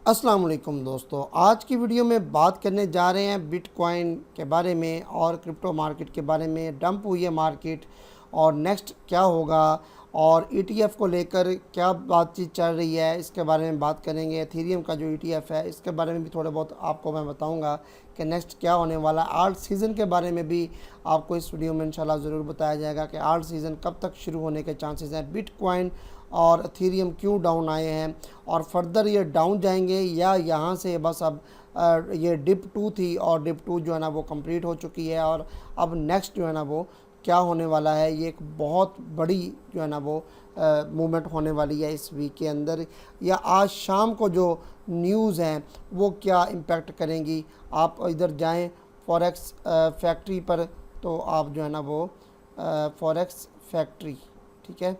अस्सलाम वालेकुम दोस्तों, आज की वीडियो में बात करने जा रहे हैं बिटकॉइन के बारे में और क्रिप्टो मार्केट के बारे में। डंप हुई है मार्केट और नेक्स्ट क्या होगा और ईटीएफ को लेकर क्या बातचीत चल रही है, इसके बारे में बात करेंगे। एथेरियम का जो ईटीएफ है इसके बारे में भी थोड़े बहुत आपको मैं बताऊंगा कि नेक्स्ट क्या होने वाला है। आर्ट सीज़न के बारे में भी आपको इस वीडियो में इंशाल्लाह ज़रूर बताया जाएगा कि आर्ट सीज़न कब तक शुरू होने के चांसेस हैं। बिटकॉइन और एथेरियम क्यों डाउन आए हैं और फर्दर ये डाउन जाएंगे या यहाँ से बस अब ये डिप 2 थी और डिप 2 जो है ना वो कंप्लीट हो चुकी है और अब नेक्स्ट जो है ना वो क्या होने वाला है। ये एक बहुत बड़ी जो है ना वो मूवमेंट होने वाली है इस वीक के अंदर, या आज शाम को जो न्यूज़ हैं वो क्या इम्पेक्ट करेंगी। आप इधर जाएं फॉरेक्स फैक्ट्री पर, तो आप जो है ना वो फॉरेक्स फैक्ट्री, ठीक है,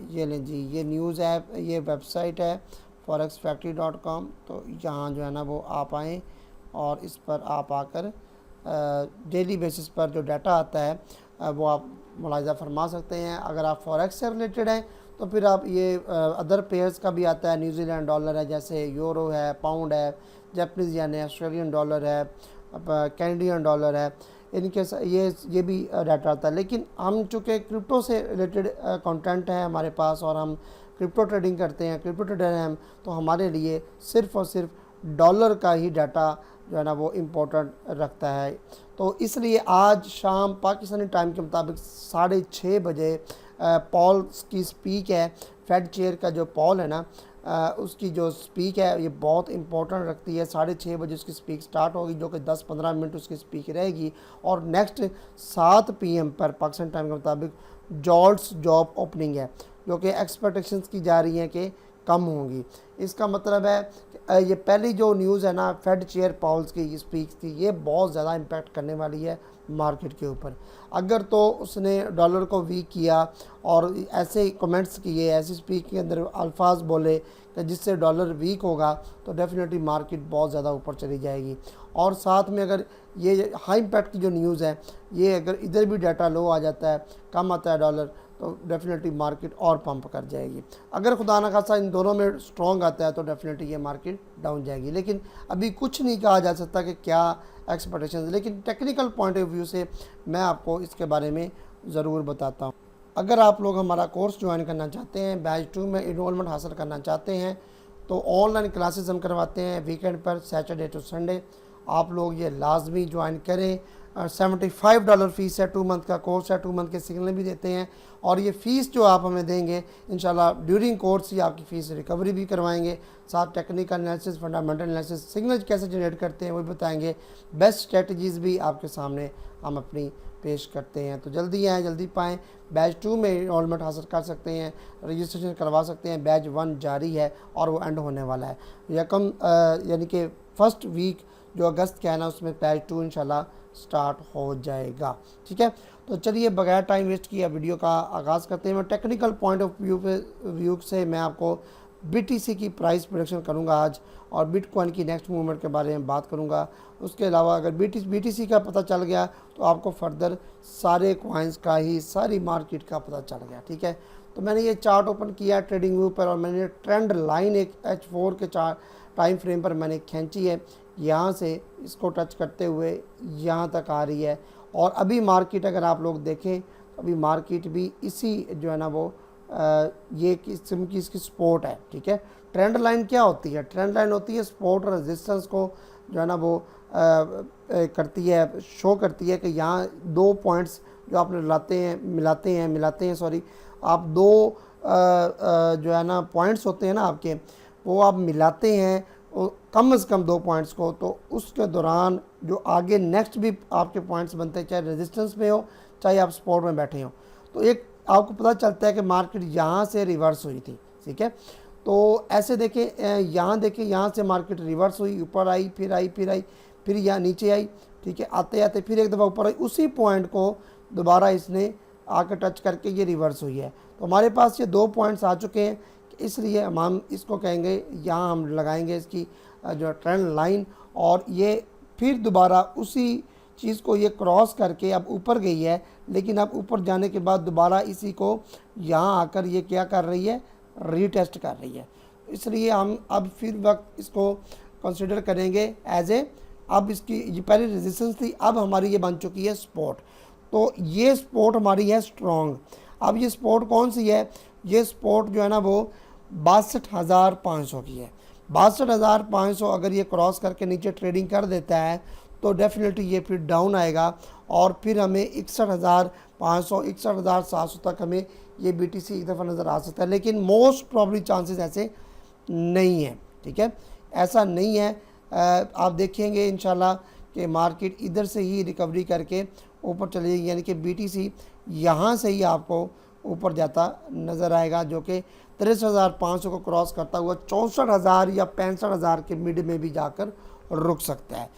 ये लें जी, ये न्यूज़ ऐप, ये वेबसाइट है forexfactory.com। तो यहाँ जो है ना वो आप आएँ और इस पर आप आकर डेली बेसिस पर जो डाटा आता है वो आप मुलाहिज़ा फरमा सकते हैं। अगर आप फॉरेक्स से रिलेटेड हैं तो फिर आप ये अदर पेयर्स का भी आता है। न्यूजीलैंड डॉलर है, जैसे यूरो है, पाउंड है, जापानीज़ येन है, ऑस्ट्रेलियन डॉलर है, कैनेडियन डॉलर है, इनके ये भी डाटा आता है। लेकिन हम चूँकि क्रिप्टो से रिलेटेड कंटेंट है हमारे पास और हम क्रिप्टो ट्रेडिंग करते हैं, क्रिप्टो ट्रेडर हैं हम, तो हमारे लिए सिर्फ़ और सिर्फ डॉलर का ही डाटा जो है ना वो इम्पोर्टेंट रखता है। तो इसलिए आज शाम पाकिस्तानी टाइम के मुताबिक 6:30 बजे पॉल की स्पीक है। फेड चेयर का जो पॉल है ना उसकी जो स्पीक है ये बहुत इंपॉर्टेंट रखती है। 6:30 बजे उसकी स्पीक स्टार्ट होगी, जो कि 10-15 मिनट उसकी स्पीक रहेगी। और नेक्स्ट 7 PM पर पाकिस्तान टाइम के मुताबिक जॉल्ट्स जॉब ओपनिंग है, जो कि एक्सपेक्टेशंस की जा रही हैं कि कम होंगी। इसका मतलब है ये पहली जो न्यूज़ है ना फेड चेयर पॉल्स की स्पीच थी, ये बहुत ज़्यादा इम्पैक्ट करने वाली है मार्केट के ऊपर। अगर तो उसने डॉलर को वीक किया और ऐसे कमेंट्स किए, ऐसी स्पीच के अंदर अल्फाज बोले कि जिससे डॉलर वीक होगा, तो डेफिनेटली मार्केट बहुत ज़्यादा ऊपर चली जाएगी। और साथ में अगर ये हाई इम्पैक्ट की जो न्यूज़ है, ये अगर इधर भी डाटा लो आ जाता है, कम आता है डॉलर, तो डेफिनेटली मार्केट और पंप कर जाएगी। अगर खुदा न खासा इन दोनों में स्ट्रॉन्ग आता है तो डेफिनेटली ये मार्केट डाउन जाएगी। लेकिन अभी कुछ नहीं कहा जा सकता कि क्या एक्सपेक्टेशंस, लेकिन टेक्निकल पॉइंट ऑफ व्यू से मैं आपको इसके बारे में ज़रूर बताता हूँ। अगर आप लोग हमारा कोर्स ज्वाइन करना चाहते हैं, बैच 2 में इनरोलमेंट हासिल करना चाहते हैं, तो ऑनलाइन क्लासेस हम करवाते हैं वीकेंड पर, सैटरडे टू संडे। आप लोग ये लाजमी ज्वाइन करें। $75 फ़ीस है, 2 मंथ का कोर्स है, 2 मंथ के सिग्नल भी देते हैं। और ये फ़ीस जो आप हमें देंगे इंशाल्लाह ड्यूरिंग कोर्स ही आपकी फ़ीस रिकवरी भी करवाएंगे। साथ technical analysis, fundamental analysis, signal कैसे जनरेट करते हैं वो भी बताएंगे। बेस्ट स्ट्रेटजीज़ भी आपके सामने हम अपनी पेश करते हैं। तो जल्दी आएँ, जल्दी पाएँ। बैच 2 में इनरोलमेंट हासिल कर सकते हैं, रजिस्ट्रेशन करवा सकते हैं। बैच 1 जारी है और वो एंड होने वाला है यकम, यानी कि फर्स्ट वीक जो अगस्त का है ना, उसमें बैच 2 इंशाल्लाह स्टार्ट हो जाएगा। ठीक है, तो चलिए बगैर टाइम वेस्ट किए वीडियो का आगाज़ करते हैं। मैं टेक्निकल पॉइंट ऑफ व्यू से मैं आपको BTC की प्राइस प्रोडिक्शन करूंगा आज, और बिटकॉइन की नेक्स्ट मूवमेंट के बारे में बात करूंगा। उसके अलावा अगर BTC का पता चल गया तो आपको फर्दर सारे कॉइन्स का ही, सारी मार्केट का पता चल गया। ठीक है, तो मैंने ये चार्ट ओपन किया ट्रेडिंग व्यू पर और मैंने ट्रेंड लाइन एक H4 के टाइम फ्रेम पर मैंने खींची है। यहाँ से इसको टच करते हुए यहाँ तक आ रही है। और अभी मार्केट अगर आप लोग देखें तो अभी मार्केट भी इसी जो है ना वो ये किस्म की इसकी सपोर्ट है। ठीक है, ट्रेंड लाइन क्या होती है? ट्रेंड लाइन होती है सपोर्ट और रेजिस्टेंस को जो है ना वो करती है, शो करती है कि यहाँ 2 पॉइंट्स जो आप मिलाते हैं सॉरी, आप 2 जो है ना पॉइंट्स होते हैं ना आपके, वो आप मिलाते हैं कम से कम 2 पॉइंट्स को, तो उसके दौरान जो आगे नेक्स्ट भी आपके पॉइंट्स बनते हैं, चाहे रेजिस्टेंस में हो चाहे आप सपोर्ट में बैठे हो, तो एक आपको पता चलता है कि मार्केट यहाँ से रिवर्स हुई थी। ठीक है, तो ऐसे देखें, यहाँ देखें, यहाँ से मार्केट रिवर्स हुई, ऊपर आई, फिर यहाँ नीचे आई। ठीक है, आते आते फिर एक दफ़ा ऊपर आई, उसी पॉइंट को दोबारा इसने आकर टच करके ये रिवर्स हुई है। तो हमारे पास ये 2 पॉइंट्स आ चुके हैं, इसलिए हम इसको कहेंगे, यहाँ हम लगाएंगे इसकी जो ट्रेंड लाइन, और ये फिर दोबारा उसी चीज़ को ये क्रॉस करके अब ऊपर गई है। लेकिन अब ऊपर जाने के बाद दोबारा इसी को यहाँ आकर ये क्या कर रही है, रीटेस्ट कर रही है। इसलिए हम अब फिर वक्त इसको कंसिडर करेंगे एज ए, अब इसकी ये पहले रेजिस्टेंस थी, अब हमारी ये बन चुकी है सपोर्ट। तो ये सपोर्ट हमारी है स्ट्रॉन्ग। अब ये सपोर्ट कौन सी है, ये सपोर्ट जो है ना वो 62,500 की है। 62,500 अगर ये क्रॉस करके नीचे ट्रेडिंग कर देता है तो डेफिनेटली ये फिर डाउन आएगा और फिर हमें 61,500 61,700 तक हमें ये BTC एक दफ़ा नज़र आ सकता है, लेकिन मोस्ट प्रॉब्ली चांसेस ऐसे नहीं है। ठीक है, ऐसा नहीं है। आप देखेंगे इंशाल्लाह कि मार्केट इधर से ही रिकवरी करके ऊपर चली जाएगी, यानी कि BTC यहाँ से ही आपको ऊपर जाता नज़र आएगा, जो कि 63,500 को क्रॉस करता हुआ 64,000 या 65,000 के मिड में भी जाकर रुक सकता है।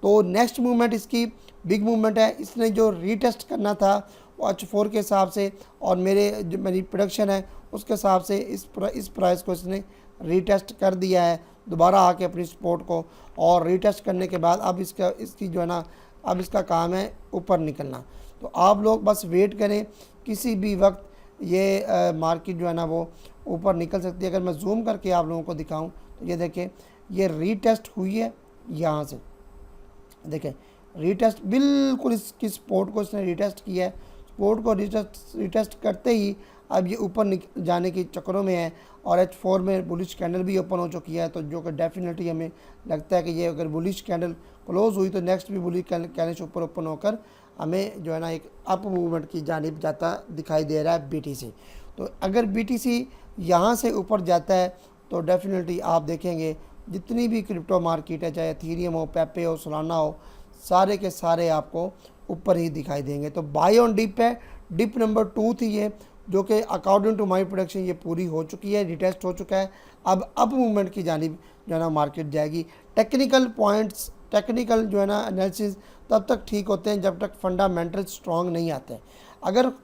तो नेक्स्ट मूवमेंट इसकी बिग मूवमेंट है। इसने जो रीटेस्ट करना था वो H4 के हिसाब से और मेरी प्रोडक्शन है उसके हिसाब से इस प्राइस को इसने रीटेस्ट कर दिया है दोबारा आके अपनी सपोर्ट को, और रीटेस्ट करने के बाद अब इसकी जो है ना अब इसका काम है ऊपर निकलना। तो आप लोग बस वेट करें, किसी भी वक्त ये मार्केट जो है ना वो ऊपर निकल सकती है। अगर मैं जूम करके आप लोगों को दिखाऊं तो ये देखें, ये रीटेस्ट हुई है यहाँ से, देखें रीटेस्ट बिल्कुल इसकी सपोर्ट को इसने रीटेस्ट किया है। सपोर्ट को रीटेस्ट करते ही अब ये ऊपर जाने के चक्करों में है और H4 में बुलिश कैंडल भी ओपन हो चुकी है। तो जो कि डेफिनेटली हमें लगता है कि ये अगर बुलिश कैंडल क्लोज हुई तो नेक्स्ट भी बुलिश कैंडल से ऊपर ओपन होकर हमें जो है ना एक अप मूवमेंट की जानिब जाता दिखाई दे रहा है BTC। तो अगर BTC यहाँ से ऊपर जाता है तो डेफिनेटली आप देखेंगे जितनी भी क्रिप्टो मार्केट है, चाहे एथेरियम हो, पेपे हो, सोलाना हो, सारे के सारे आपको ऊपर ही दिखाई देंगे। तो बाय ऑन डिप है, डिप नंबर 2 थी ये, जो कि अकॉर्डिंग टू माई प्रोडक्शन ये पूरी हो चुकी है, रिटेस्ट हो चुका है। अब अप मूवमेंट की जानिब जो है ना मार्केट जाएगी। टेक्निकल पॉइंट्स, टेक्निकल जो है ना एनालिसिस तब तक ठीक होते हैं जब तक फंडामेंटल स्ट्रॉन्ग नहीं आते हैं।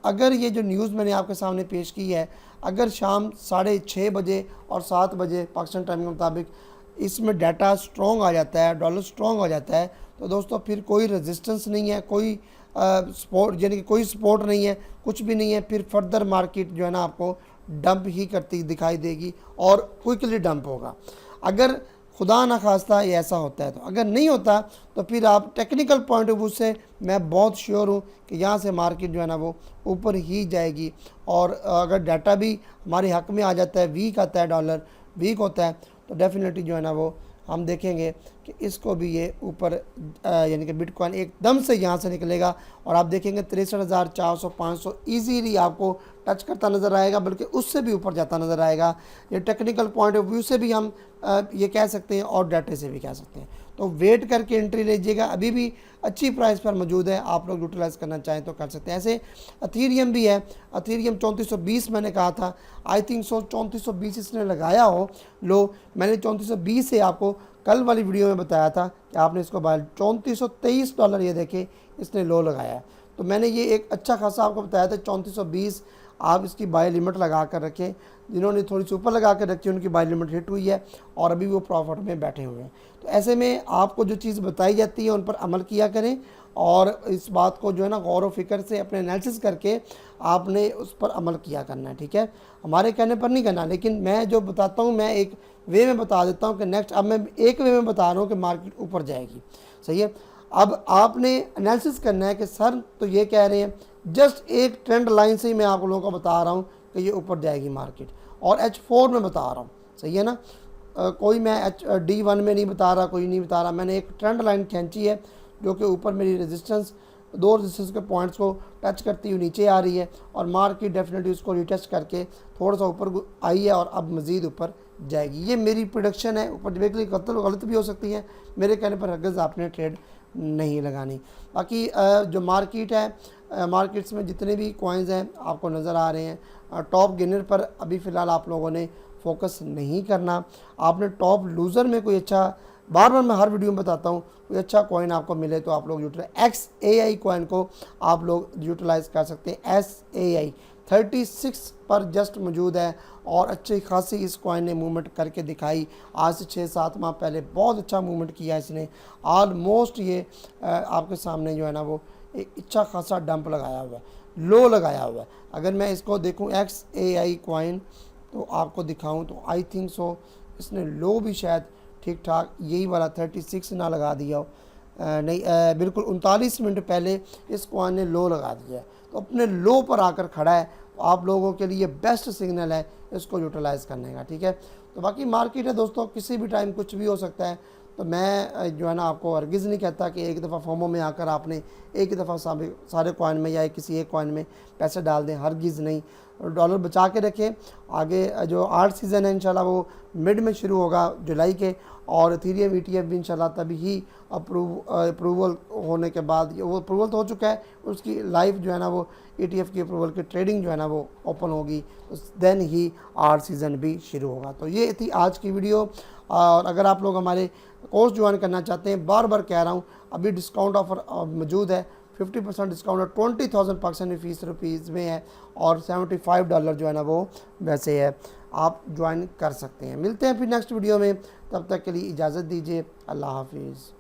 अगर ये जो न्यूज़ मैंने आपके सामने पेश की है, अगर शाम 6:30 बजे और 7 बजे पाकिस्तान टाइम के मुताबिक इसमें डाटा स्ट्रॉन्ग आ जाता है, डॉलर स्ट्रॉन्ग हो जाता है, तो दोस्तों फिर कोई रेजिस्टेंस नहीं है, कोई सपोर्ट यानी कि कोई सपोर्ट नहीं है, कुछ भी नहीं है। फिर फर्दर मार्केट जो है ना आपको डंप ही करती दिखाई देगी और क्विकली डंप होगा। अगर खुदा ना खास्ता ये ऐसा होता है, तो अगर नहीं होता तो फिर आप टेक्निकल पॉइंट ऑफ व्यू से मैं बहुत श्योर हूँ कि यहाँ से मार्केट जो है ना वो ऊपर ही जाएगी। और अगर डाटा भी हमारे हक में आ जाता है, वीक आता है, डॉलर वीक होता है, तो डेफिनेटली जो है ना वो हम देखेंगे कि इसको भी ये ऊपर यानी कि बिटकॉइन एकदम से यहाँ से निकलेगा और आप देखेंगे 63,400-500 ईजीली आपको टच करता नज़र आएगा, बल्कि उससे भी ऊपर जाता नज़र आएगा। ये टेक्निकल पॉइंट ऑफ व्यू से भी हम ये कह सकते हैं और डाटे से भी कह सकते हैं। तो वेट करके एंट्री लीजिएगा, अभी भी अच्छी प्राइस पर मौजूद है, आप लोग यूटिलाइज़ करना चाहें तो कर सकते हैं। ऐसे एथेरियम भी है, एथेरियम 3420 मैंने कहा था, आई थिंक सो 3420 इसने लगाया हो लो। मैंने 3420 से आपको कल वाली वीडियो में बताया था कि आपने इसको बाय $3423 ये देखे इसने लो लगाया है। तो मैंने ये एक अच्छा खासा आपको बताया था 3420 आप इसकी बाय लिमिट लगा कर रखें। जिन्होंने थोड़ी सी ऊपर लगा कर रखी है उनकी बाय लिमिट हिट हुई है और अभी वो प्रॉफिट में बैठे हुए हैं। तो ऐसे में आपको जो चीज़ बताई जाती है उन पर अमल किया करें और इस बात को जो है ना गौर व फिक्र से अपने एनालिसिस करके आपने उस पर अमल किया करना है। ठीक है, हमारे कहने पर नहीं करना, लेकिन मैं जो बताता हूँ मैं एक वे में बता देता हूँ कि नेक्स्ट, अब मैं एक वे में बता रहा हूँ कि मार्केट ऊपर जाएगी। सही है, अब आपने एनालिसिस करना है कि सर तो ये कह रहे हैं, जस्ट एक ट्रेंड लाइन से ही मैं आप लोगों को बता रहा हूँ कि ये ऊपर जाएगी मार्केट, और H4 में बता रहा हूँ। सही है ना, कोई मैं D1 में नहीं बता रहा, कोई नहीं बता रहा, मैंने एक ट्रेंड लाइन खींची है जो कि ऊपर मेरी रेजिस्टेंस, दो रेजिस्टेंस के पॉइंट्स को टच करती हुई नीचे आ रही है और मार्केट डेफिनेटली उसको रिटेस्ट करके थोड़ा सा ऊपर आई है और अब मज़ीद ऊपर जाएगी। ये मेरी प्रोडक्शन है, ऊपर बेसिकली गलत भी हो सकती है, मेरे कहने पर हरगिज़ आपने ट्रेड नहीं लगानी। बाकी जो मार्केट है, मार्केट्स में जितने भी कॉइन्स हैं आपको नज़र आ रहे हैं, टॉप गेनर पर अभी फ़िलहाल आप लोगों ने फोकस नहीं करना। आपने टॉप लूज़र में कोई अच्छा, बार बार मैं हर वीडियो में बताता हूँ, कोई अच्छा कॉइन आपको मिले तो आप लोग यूटिलाइज XAI कॉइन को आप लोग यूटिलाइज़ कर सकते हैं। SAI 36 पर जस्ट मौजूद है और अच्छी खासी इस कॉइन ने मूवमेंट करके दिखाई। आज से 6-7 माह पहले बहुत अच्छा मूवमेंट किया इसने, ऑलमोस्ट ये आपके सामने जो है ना वो एक अच्छा खासा डंप लगाया हुआ है, लो लगाया हुआ है। अगर मैं इसको देखूं XAI कॉइन तो आपको दिखाऊं तो आई थिंक सो इसने लो भी शायद ठीक ठाक यही वाला 36 ना लगा दिया हो, नहीं बिल्कुल 39 मिनट पहले इस कॉइन ने लो लगा दिया है। तो अपने लो पर आकर खड़ा है, तो आप लोगों के लिए बेस्ट सिग्नल है इसको यूटिलाइज़ करने का, ठीक है। तो बाकी मार्केट है दोस्तों, किसी भी टाइम कुछ भी हो सकता है। तो मैं जो है ना आपको हरगिज़ नहीं कहता कि एक दफ़ा फोमो में आकर आपने एक ही दफ़ा सारे कॉइन में या किसी एक कॉइन में पैसे डाल दें, हरगिज़ नहीं। डॉलर बचा के रखें। आगे जो आर्ट सीज़न है इंशाल्लाह वो मिड में शुरू होगा जुलाई के, और इथेरियम ETF भी इंशाल्लाह तभी ही अप्रूवल होने के बाद, वो अप्रूवल तो हो चुका है, उसकी लाइव जो है ना वो ETF की अप्रूवल की ट्रेडिंग जो है ना वो ओपन होगी, तो देन ही आर्ट सीज़न भी शुरू होगा। तो ये थी आज की वीडियो। और अगर आप लोग हमारे कोर्स ज्वाइन करना चाहते हैं, बार बार कह रहा हूँ, अभी डिस्काउंट ऑफर मौजूद है, 50% डिस्काउंट है, 20,000 पाकिस्तानी फीस रुपीज़ में है, और $75 जो है ना वो वैसे है, आप ज्वाइन कर सकते हैं। मिलते हैं फिर नेक्स्ट वीडियो में, तब तक के लिए इजाज़त दीजिए, अल्लाह हाफिज़।